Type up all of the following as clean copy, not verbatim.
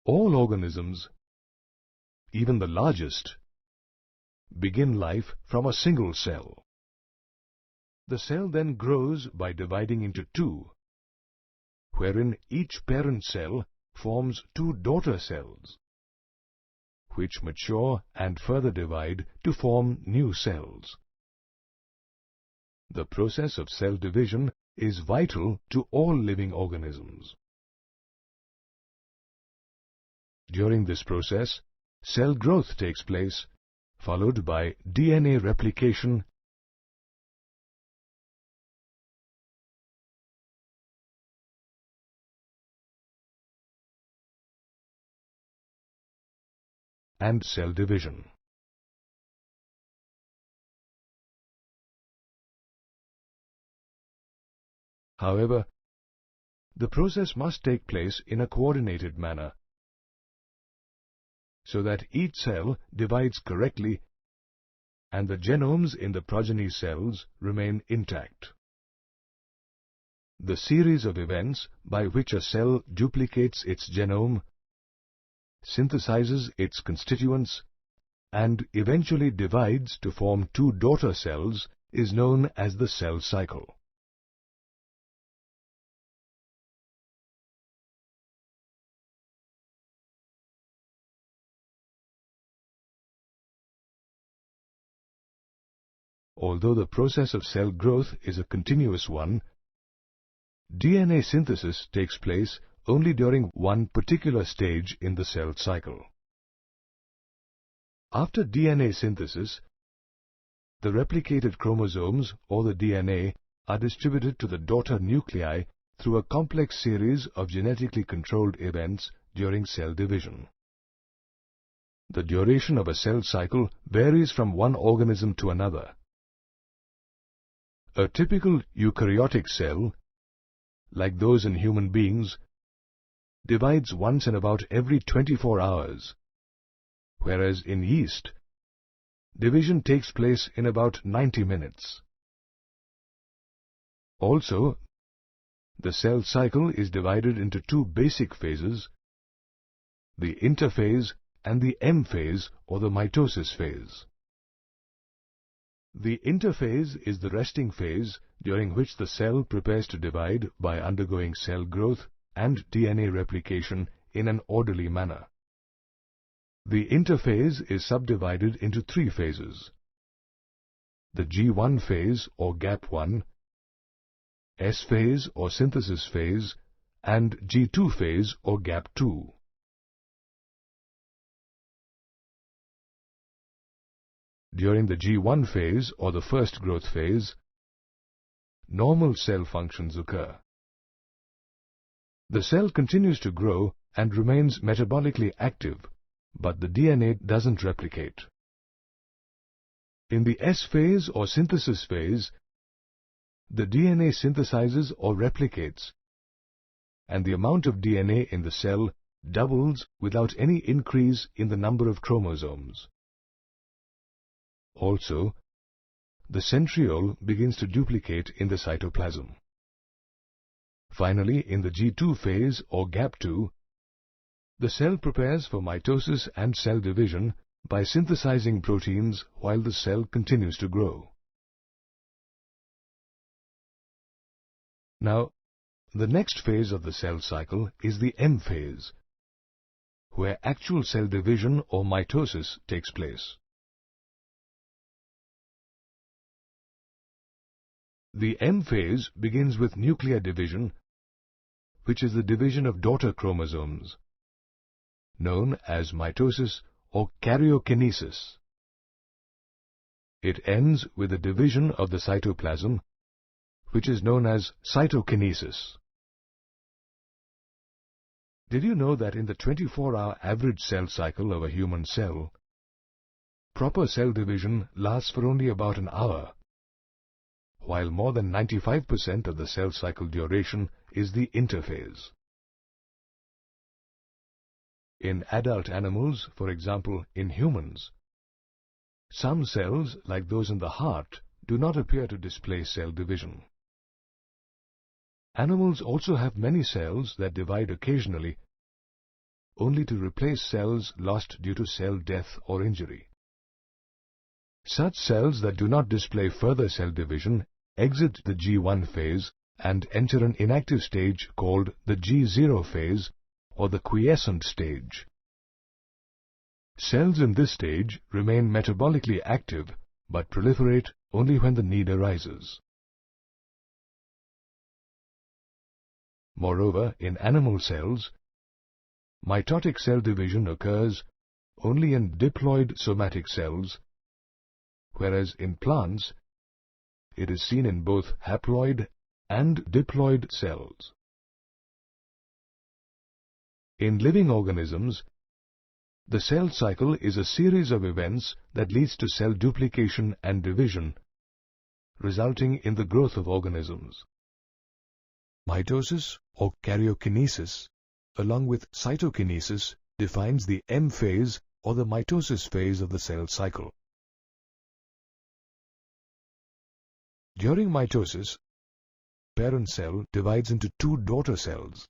All organisms, even the largest, begin life from a single cell. The cell then grows by dividing into two, wherein each parent cell forms two daughter cells, which mature and further divide to form new cells. The process of cell division is vital to all living organisms. During this process, cell growth takes place, followed by DNA replication and cell division. However, the process must take place in a coordinated manner, so that each cell divides correctly and the genomes in the progeny cells remain intact. The series of events by which a cell duplicates its genome, synthesizes its constituents, and eventually divides to form two daughter cells is known as the cell cycle. Although the process of cell growth is a continuous one, DNA synthesis takes place only during one particular stage in the cell cycle. After DNA synthesis, the replicated chromosomes or the DNA are distributed to the daughter nuclei through a complex series of genetically controlled events during cell division. The duration of a cell cycle varies from one organism to another. A typical eukaryotic cell, like those in human beings, divides once in about every 24 hours, whereas in yeast, division takes place in about 90 minutes. Also, the cell cycle is divided into two basic phases, the interphase and the M phase or the mitosis phase. The interphase is the resting phase during which the cell prepares to divide by undergoing cell growth and DNA replication in an orderly manner. The interphase is subdivided into three phases: the G1 phase or gap 1, S phase or synthesis phase, and G2 phase or gap 2. During the G1 phase or the first growth phase, normal cell functions occur. The cell continues to grow and remains metabolically active, but the DNA doesn't replicate. In the S phase or synthesis phase, the DNA synthesizes or replicates, and the amount of DNA in the cell doubles without any increase in the number of chromosomes. Also, the centriole begins to duplicate in the cytoplasm. Finally, in the G2 phase or gap 2, the cell prepares for mitosis and cell division by synthesizing proteins while the cell continues to grow. Now, the next phase of the cell cycle is the M phase, where actual cell division or mitosis takes place. The M phase begins with nuclear division, which is the division of daughter chromosomes, known as mitosis or karyokinesis. It ends with the division of the cytoplasm, which is known as cytokinesis. Did you know that in the 24-hour average cell cycle of a human cell, proper cell division lasts for only about an hour, while more than 95% of the cell cycle duration is the interphase? In adult animals, for example in humans, some cells, like those in the heart, do not appear to display cell division. Animals also have many cells that divide occasionally, only to replace cells lost due to cell death or injury. Such cells that do not display further cell division exit the G1 phase and enter an inactive stage called the G0 phase or the quiescent stage. Cells in this stage remain metabolically active but proliferate only when the need arises. Moreover, in animal cells, mitotic cell division occurs only in diploid somatic cells, whereas in plants, it is seen in both haploid and diploid cells. In living organisms, the cell cycle is a series of events that leads to cell duplication and division, resulting in the growth of organisms. Mitosis or karyokinesis, along with cytokinesis, defines the M phase or the mitosis phase of the cell cycle. During mitosis, parent cell divides into two daughter cells,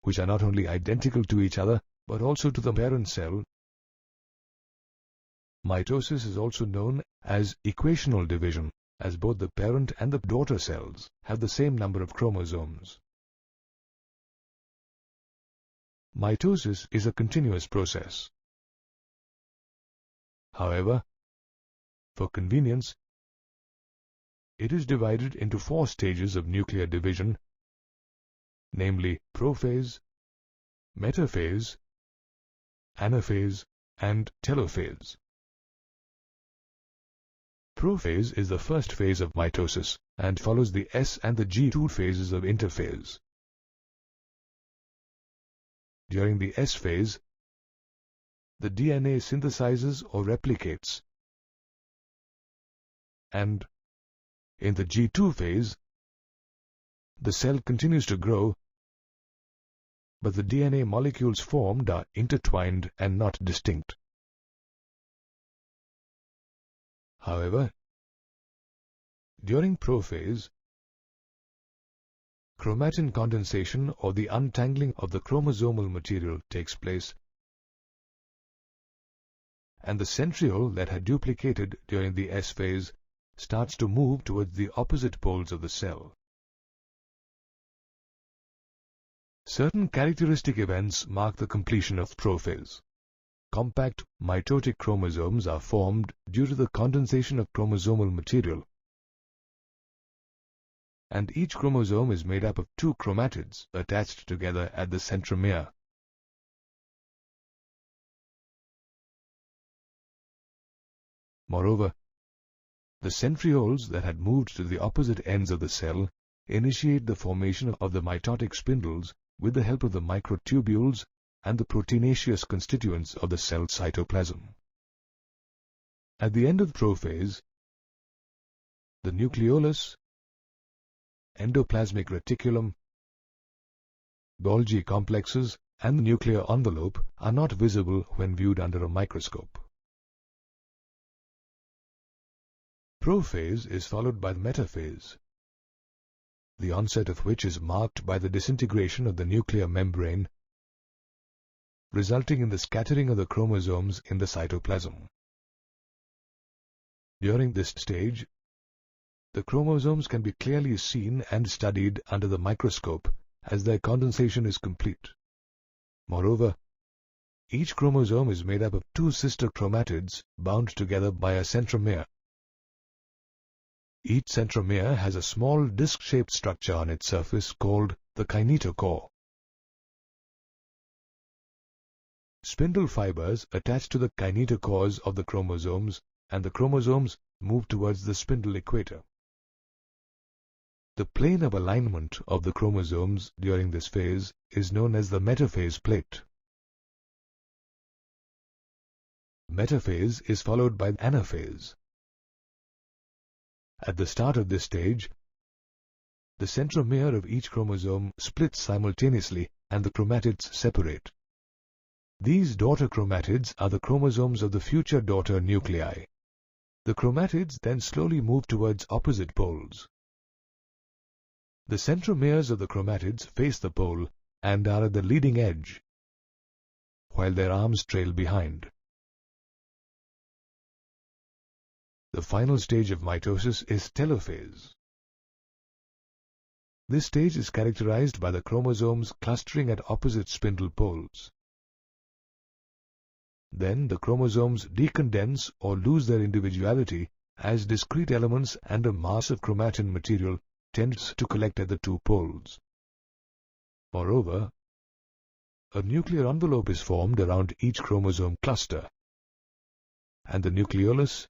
which are not only identical to each other, but also to the parent cell. Mitosis is also known as equational division, as both the parent and the daughter cells have the same number of chromosomes. Mitosis is a continuous process. However, for convenience, it is divided into 4 stages of nuclear division, namely prophase, metaphase, anaphase, and telophase. Prophase is the first phase of mitosis and follows the S and the G2 phases of interphase. During the S phase, the DNA synthesizes or replicates, and in the G2 phase, the cell continues to grow, but the DNA molecules formed are intertwined and not distinct. However, during prophase, chromatin condensation or the untangling of the chromosomal material takes place, and the centriole that had duplicated during the S phase starts to move towards the opposite poles of the cell. Certain characteristic events mark the completion of prophase. Compact mitotic chromosomes are formed due to the condensation of chromosomal material, and each chromosome is made up of 2 chromatids attached together at the centromere. Moreover, the centrioles that had moved to the opposite ends of the cell initiate the formation of the mitotic spindles with the help of the microtubules and the proteinaceous constituents of the cell cytoplasm. At the end of prophase, the nucleolus, endoplasmic reticulum, Golgi complexes, and the nuclear envelope are not visible when viewed under a microscope. Prophase is followed by metaphase, the onset of which is marked by the disintegration of the nuclear membrane, resulting in the scattering of the chromosomes in the cytoplasm. During this stage, the chromosomes can be clearly seen and studied under the microscope as their condensation is complete. Moreover, each chromosome is made up of 2 sister chromatids bound together by a centromere. Each centromere has a small disc-shaped structure on its surface called the kinetochore. Spindle fibers attach to the kinetochores of the chromosomes, and the chromosomes move towards the spindle equator. The plane of alignment of the chromosomes during this phase is known as the metaphase plate. Metaphase is followed by anaphase. At the start of this stage, the centromere of each chromosome splits simultaneously and the chromatids separate. These daughter chromatids are the chromosomes of the future daughter nuclei. The chromatids then slowly move towards opposite poles. The centromeres of the chromatids face the pole and are at the leading edge, while their arms trail behind. The final stage of mitosis is telophase. This stage is characterized by the chromosomes clustering at opposite spindle poles. Then the chromosomes decondense or lose their individuality as discrete elements, and a mass of chromatin material tends to collect at the two poles. Moreover, a nuclear envelope is formed around each chromosome cluster, and the nucleolus,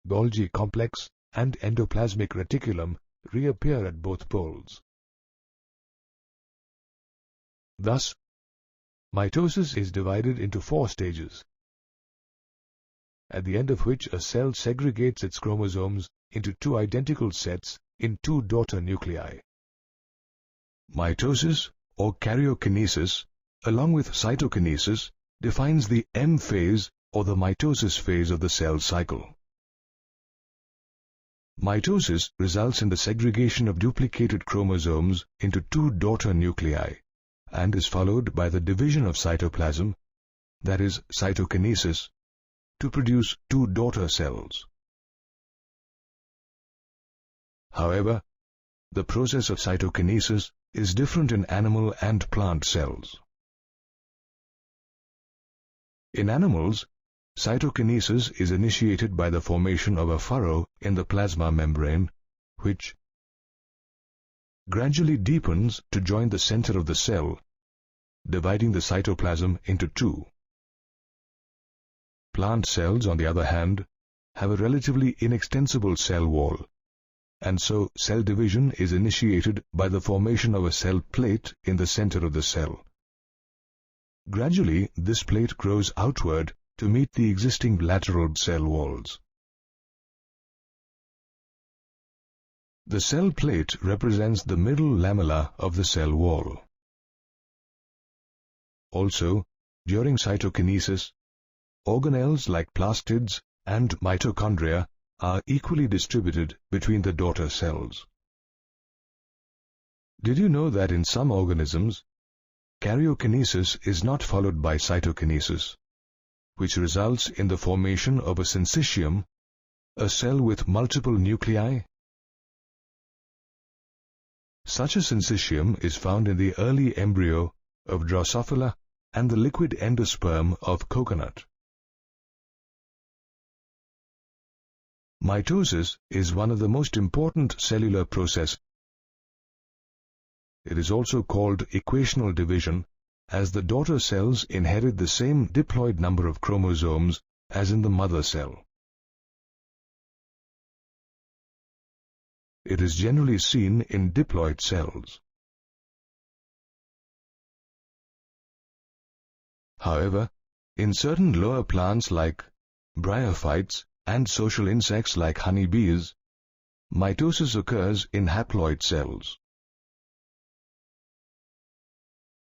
Golgi complex, and endoplasmic reticulum reappear at both poles. Thus, mitosis is divided into 4 stages, at the end of which a cell segregates its chromosomes into 2 identical sets in 2 daughter nuclei. Mitosis, or karyokinesis, along with cytokinesis, defines the M phase or the mitosis phase of the cell cycle. Mitosis results in the segregation of duplicated chromosomes into 2 daughter nuclei and is followed by the division of cytoplasm, that is cytokinesis, to produce 2 daughter cells. However, the process of cytokinesis is different in animal and plant cells. In animals, cytokinesis is initiated by the formation of a furrow in the plasma membrane, which gradually deepens to join the center of the cell, dividing the cytoplasm into 2. Plant cells, on the other hand, have a relatively inextensible cell wall, and so cell division is initiated by the formation of a cell plate in the center of the cell. Gradually, this plate grows outward to meet the existing lateral cell walls. The cell plate represents the middle lamella of the cell wall. Also, during cytokinesis, organelles like plastids and mitochondria are equally distributed between the daughter cells. Did you know that in some organisms, karyokinesis is not followed by cytokinesis, which results in the formation of a syncytium, a cell with multiple nuclei? Such a syncytium is found in the early embryo of Drosophila and the liquid endosperm of coconut. Mitosis is one of the most important cellular processes. It is also called equational division, as the daughter cells inherit the same diploid number of chromosomes as in the mother cell. It is generally seen in diploid cells. However, in certain lower plants like bryophytes and social insects like honeybees, mitosis occurs in haploid cells.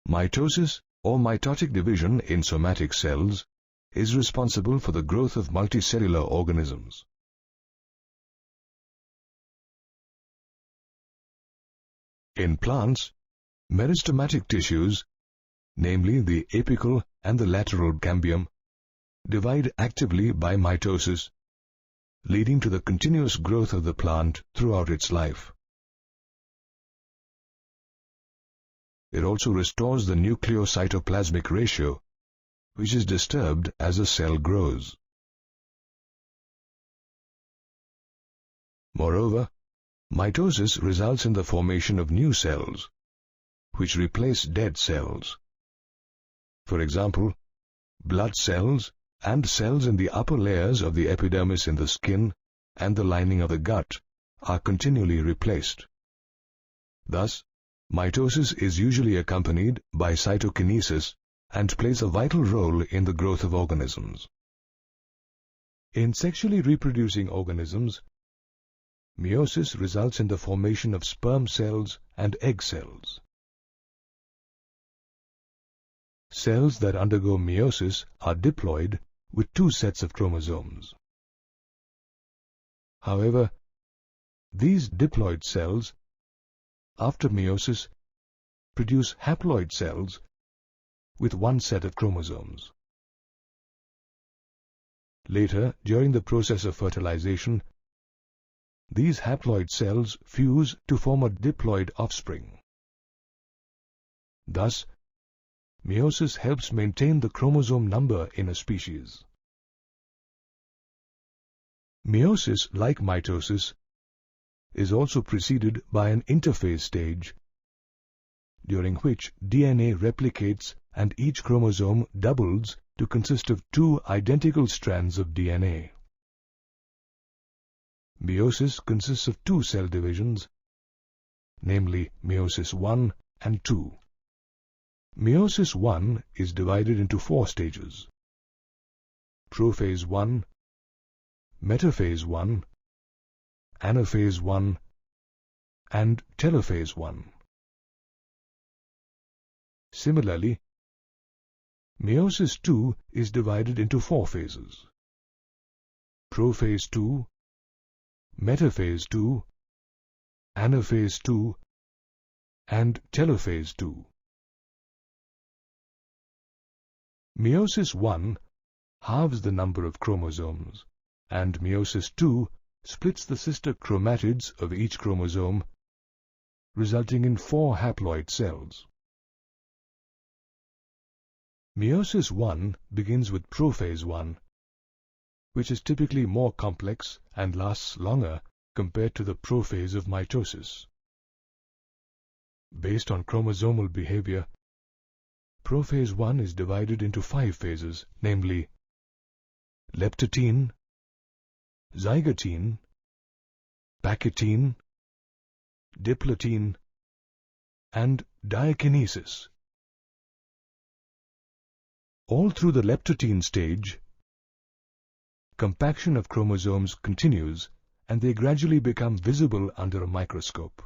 Mitosis, or mitotic division in somatic cells, is responsible for the growth of multicellular organisms. In plants, meristematic tissues, namely the apical and the lateral cambium, divide actively by mitosis, leading to the continuous growth of the plant throughout its life. It also restores the nucleocytoplasmic ratio, which is disturbed as a cell grows. Moreover, mitosis results in the formation of new cells, which replace dead cells. For example, blood cells and cells in the upper layers of the epidermis in the skin and the lining of the gut are continually replaced. Thus, mitosis is usually accompanied by cytokinesis and plays a vital role in the growth of organisms. In sexually reproducing organisms, meiosis results in the formation of sperm cells and egg cells. Cells that undergo meiosis are diploid with 2 sets of chromosomes. However, these diploid cells, after meiosis, produce haploid cells with one set of chromosomes. Later, during the process of fertilization, these haploid cells fuse to form a diploid offspring. Thus, meiosis helps maintain the chromosome number in a species. Meiosis, like mitosis, is also preceded by an interphase stage, during which DNA replicates and each chromosome doubles to consist of two identical strands of DNA. Meiosis consists of two cell divisions, namely meiosis I and II. Meiosis I is divided into four stages: prophase I, metaphase I, anaphase I, and telophase I. Similarly, meiosis II is divided into four phases: prophase II, metaphase II, anaphase II, and telophase II. Meiosis I halves the number of chromosomes, and meiosis II splits the sister chromatids of each chromosome, resulting in 4 haploid cells. Meiosis I begins with prophase I, which is typically more complex and lasts longer compared to the prophase of mitosis. Based on chromosomal behavior, prophase I is divided into 5 phases, namely leptotene, zygotene, pachytene, diplotene, and diakinesis. All through the leptotene stage, compaction of chromosomes continues and they gradually become visible under a microscope.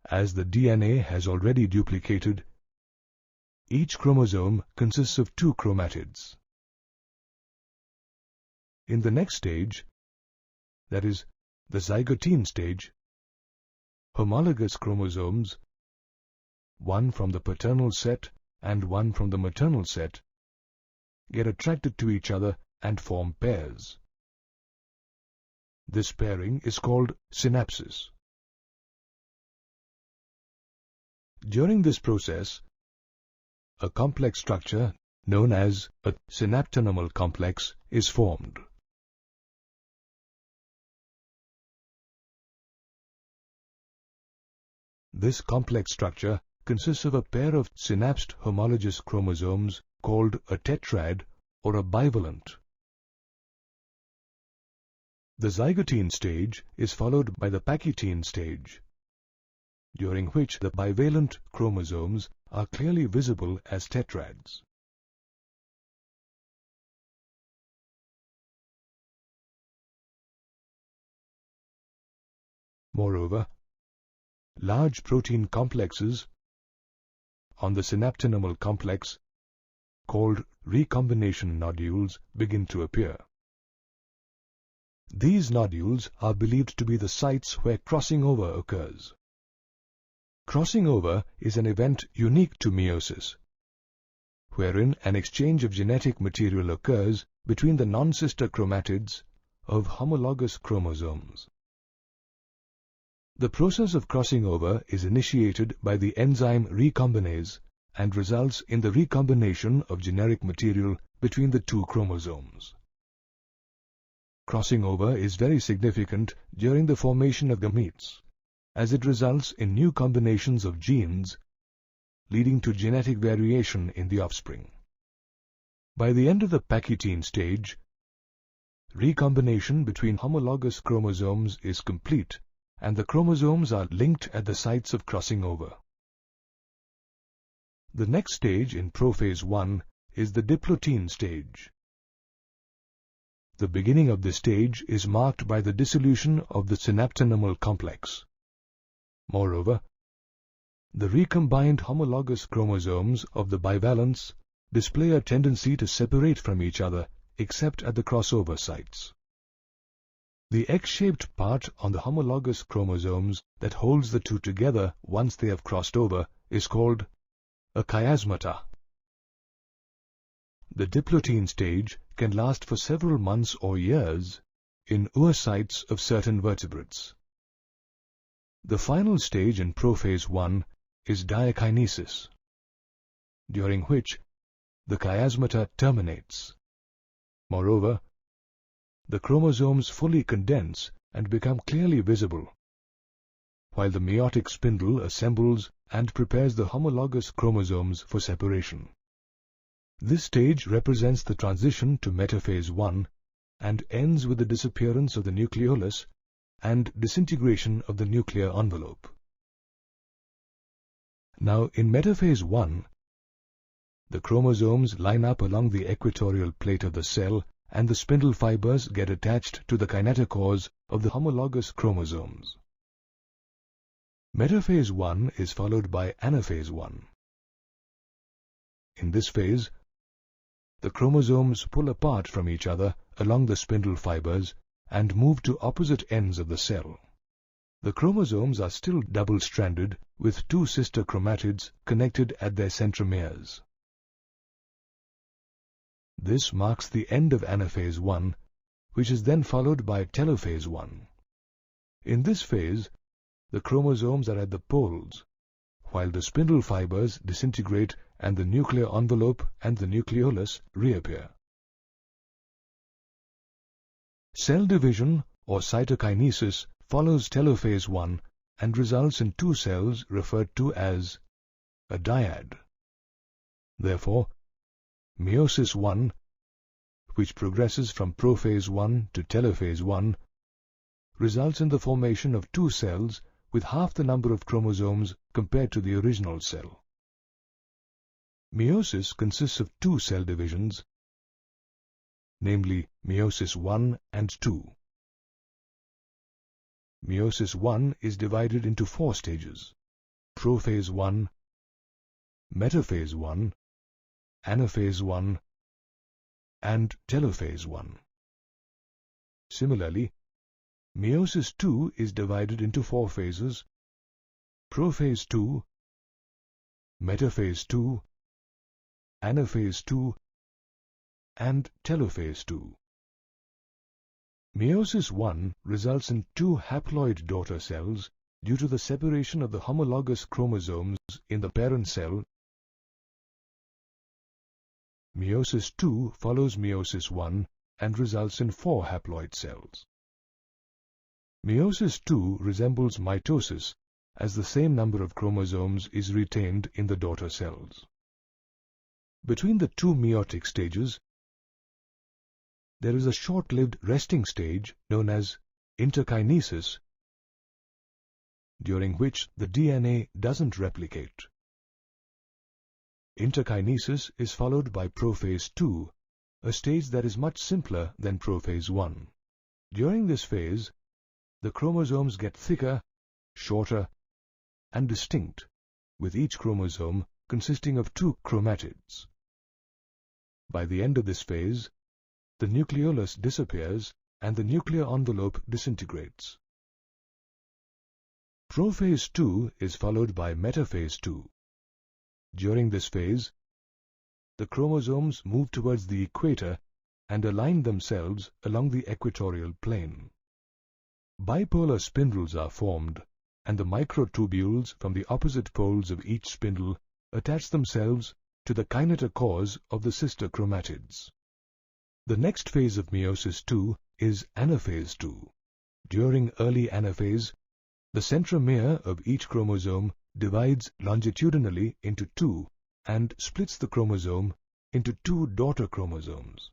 As the DNA has already duplicated, each chromosome consists of 2 chromatids. In the next stage, that is, the zygotene stage, homologous chromosomes, one from the paternal set and one from the maternal set, get attracted to each other and form pairs. This pairing is called synapsis. During this process, a complex structure known as a synaptonomal complex is formed. This complex structure consists of a pair of synapsed homologous chromosomes called a tetrad or a bivalent. The zygotene stage is followed by the pachytene stage, during which the bivalent chromosomes are clearly visible as tetrads. Moreover, large protein complexes on the synaptonomal complex, called recombination nodules, begin to appear. These nodules are believed to be the sites where crossing over occurs. Crossing over is an event unique to meiosis, wherein an exchange of genetic material occurs between the non-sister chromatids of homologous chromosomes. The process of crossing over is initiated by the enzyme recombinase and results in the recombination of generic material between the 2 chromosomes. Crossing over is very significant during the formation of gametes, as it results in new combinations of genes, leading to genetic variation in the offspring. By the end of the pachytene stage, recombination between homologous chromosomes is complete, and the chromosomes are linked at the sites of crossing over. The next stage in prophase I is the diplotene stage. The beginning of this stage is marked by the dissolution of the synaptonomal complex. Moreover, the recombined homologous chromosomes of the bivalents display a tendency to separate from each other except at the crossover sites. The X-shaped part on the homologous chromosomes that holds the 2 together once they have crossed over is called a chiasmata. The diplotein stage can last for several months or years in oocytes of certain vertebrates. The final stage in prophase 1 is diakinesis, during which the chiasmata terminates. Moreover, the chromosomes fully condense and become clearly visible, while the meiotic spindle assembles and prepares the homologous chromosomes for separation. This stage represents the transition to metaphase 1 and ends with the disappearance of the nucleolus and disintegration of the nuclear envelope. Now, in metaphase 1, the chromosomes line up along the equatorial plate of the cell and the spindle fibers get attached to the kinetochores of the homologous chromosomes. Metaphase 1 is followed by anaphase 1. In this phase, the chromosomes pull apart from each other along the spindle fibers and move to opposite ends of the cell. The chromosomes are still double-stranded with two sister chromatids connected at their centromeres. This marks the end of anaphase 1, which is then followed by telophase 1. In this phase, the chromosomes are at the poles, while the spindle fibers disintegrate and the nuclear envelope and the nucleolus reappear. Cell division or cytokinesis follows telophase 1 and results in two cells referred to as a dyad. Therefore, meiosis 1, which progresses from prophase 1 to telophase 1, results in the formation of two cells with half the number of chromosomes compared to the original cell. Meiosis consists of two cell divisions, namely meiosis 1 and 2. Meiosis 1 is divided into four stages: prophase 1, metaphase 1, anaphase 1, and telophase 1. Similarly, meiosis 2 is divided into four phases: prophase 2, metaphase 2, anaphase 2, and telophase 2. Meiosis 1 results in two haploid daughter cells due to the separation of the homologous chromosomes in the parent cell. Meiosis 2 follows meiosis 1 and results in four haploid cells. Meiosis 2 resembles mitosis, as the same number of chromosomes is retained in the daughter cells. Between the two meiotic stages, there is a short-lived resting stage known as interkinesis, during which the DNA doesn't replicate. Interkinesis is followed by prophase 2, a stage that is much simpler than prophase 1. During this phase, the chromosomes get thicker, shorter, and distinct, with each chromosome consisting of two chromatids. By the end of this phase, the nucleolus disappears and the nuclear envelope disintegrates. Prophase 2 is followed by metaphase 2. During this phase, the chromosomes move towards the equator and align themselves along the equatorial plane. Bipolar spindles are formed, and the microtubules from the opposite poles of each spindle attach themselves to the kinetochores of the sister chromatids. The next phase of meiosis 2 is anaphase 2. During early anaphase, the centromere of each chromosome divides longitudinally into two and splits the chromosome into two daughter chromosomes.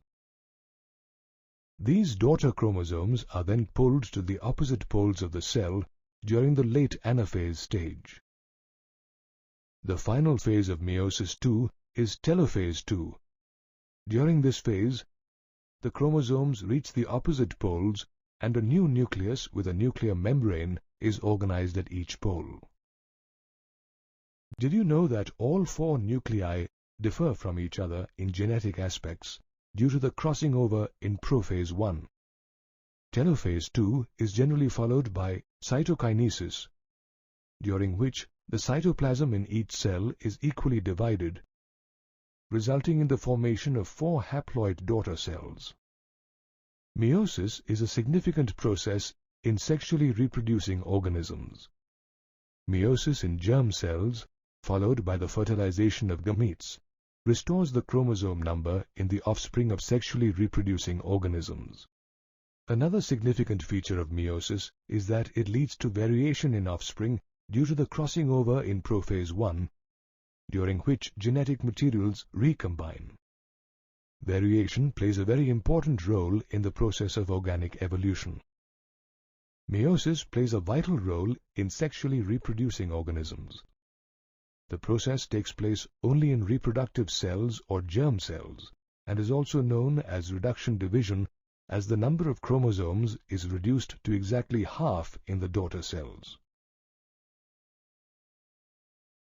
These daughter chromosomes are then pulled to the opposite poles of the cell during the late anaphase stage. The final phase of meiosis 2 is telophase 2. During this phase, the chromosomes reach the opposite poles and a new nucleus with a nuclear membrane is organized at each pole. Did you know that all four nuclei differ from each other in genetic aspects due to the crossing over in prophase 1? Telophase 2 is generally followed by cytokinesis, during which the cytoplasm in each cell is equally divided, resulting in the formation of 4 haploid daughter cells. Meiosis is a significant process in sexually reproducing organisms. Meiosis in germ cells, followed by the fertilization of gametes, restores the chromosome number in the offspring of sexually reproducing organisms. Another significant feature of meiosis is that it leads to variation in offspring due to the crossing over in prophase 1, during which genetic materials recombine. Variation plays a very important role in the process of organic evolution. Meiosis plays a vital role in sexually reproducing organisms. The process takes place only in reproductive cells or germ cells and is also known as reduction division, as the number of chromosomes is reduced to exactly half in the daughter cells.